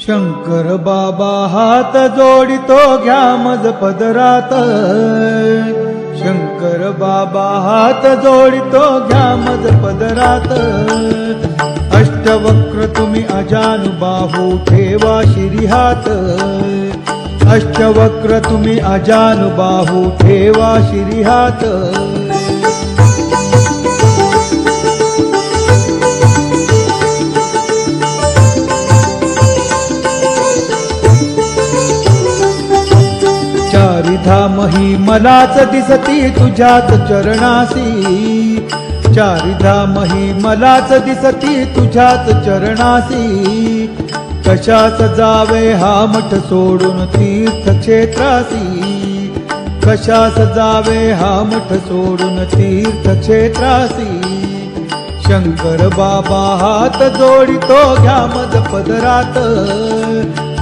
शंकर बाबा हात जोडितो घ्या मज पदरात। शंकर बाबा हात जोडितो घ्या मज पदरात। अष्टवक्र तुम्ही अजानुबाहू ठेवा शिरीहात। अष्टवक्र तुम्ही अजानुबाहू ठेवा शिरीहात। चारिधाम ही मलाच दिसती तुझ्याच चरणासी। चारिधाम ही मलाच दिसती तुझ्याच चरणासी। कशास जावे हा मठ सोडून तीर्थक्षेत्रासी। कशास जावे हा मठ सोडून तीर्थक्षेत्रासी। शंकर बाबा हात जोडितो घ्या मज पदरात।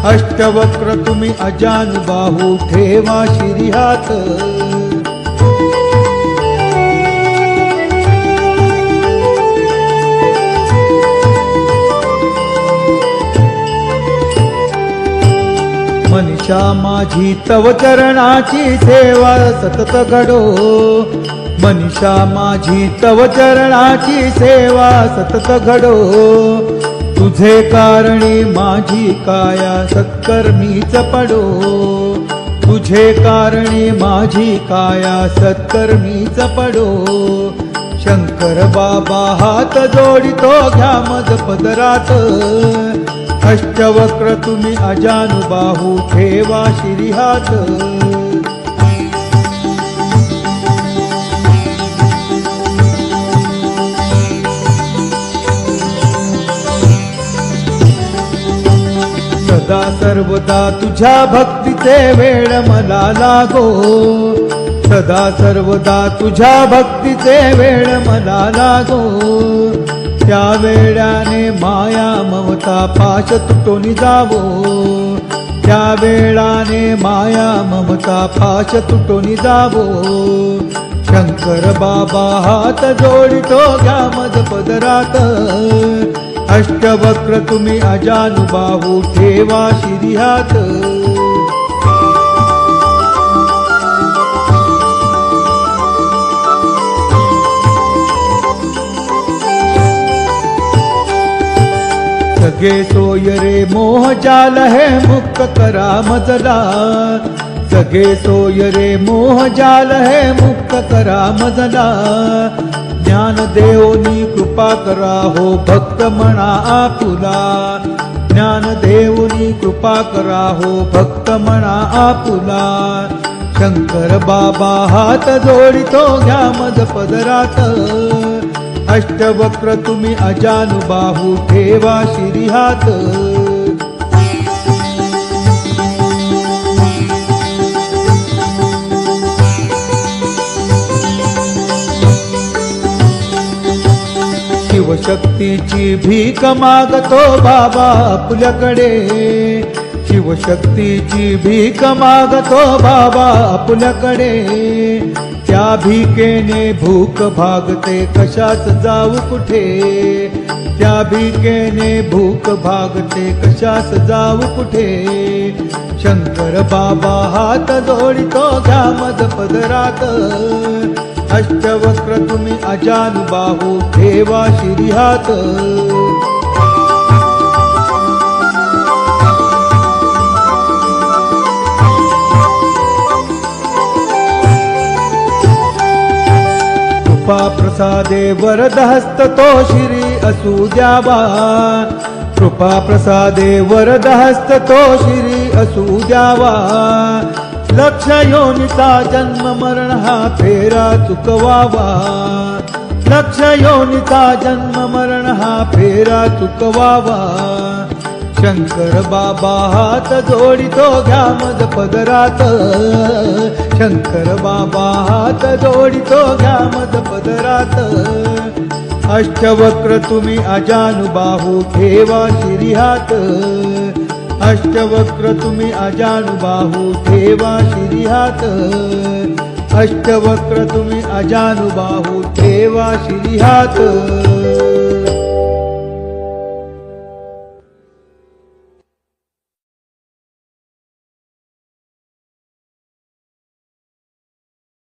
अष्टवक्र तुम्ही अजानुबाहू ठेवा शिरीहात। मनीषा माझी तव चरणाची सेवा सतत घडो। मनीषा माझी तव चरणाची सेवा सतत घडो। तुझे कारणी माझी काया सत्कर्मीच पडो। तुझे कारणी माझी काया सत्कर्मीच पडो। शंकर बाबा हात जोडितो घ्या मज पदरात। अष्टवक्र तुम्ही अजानुबाहू ठेवा शिरीहात। सदा सर्वदा तुझ्या भक्तीचे वेळ मला लागो। सदा सर्वदा तुझ्या भक्तीचे वेळ मला लागो। त्या वेळाने माया ममता पाश तुटून जावो। त्या वेळाने माया ममता पाश तुटून जावो। शंकर बाबा हात जोडितो घ्या मज पदरात। अष्टवक्र तुम्ही अजानुबाहू ठेवा शिरीहात। सगे सोय रे मोह जाल है मुक्त करा मजला। सगे सोय रे मोह जाल है मुक्त करा मजला। ज्ञान देवनी कृपा करा हो भक्त म्हणा आपुला। ज्ञान देवनी कृपा करा हो भक्त म्हणा आपुला। शंकर बाबा हात जोडितो घ्या मज पदरात। अष्टवक्र तुम्ही अजानुबाहू ठेवा शिरीहात। शिवशक्तीची भीक मागतो बाबा आपल्याकडे। शिवशक्तीची भीक मागतो बाबा आपल्याकडे। त्या भीकेने भूक भागते कशास जाऊ कुठे। त्या भीकेने भूक भागते कशास जाऊ कुठे। शंकर बाबा हात जोडितो घ्या मज पदरात। अष्टवक्र तुम्ही अजानुबाहू ठेवा शिरीहात। कृपा प्रसादे वरद हस्त तो शिरी असू द्यावा। कृपा प्रसादे वरद हस्त तो शिरी असू द्यावा। लक्ष योनिचा जन्म मरण हा फेरा चुकवावा। लक्ष योनिचा जन्म मरण हा फेरा चुकवावा। शंकर बाबा हात जोडितो घ्या मज पदरात। शंकर बाबा हात जोडितो घ्या मज पदरात। अष्टवक्र तुम्ही अजानुबाहू ठेवा शिरीहात। अष्टवक्र तुम्ही अजानुबाहू ठेवा शिरीहात। अष्टवक्र तुम्ही अजानुबाहू ठेवा शिरीहात।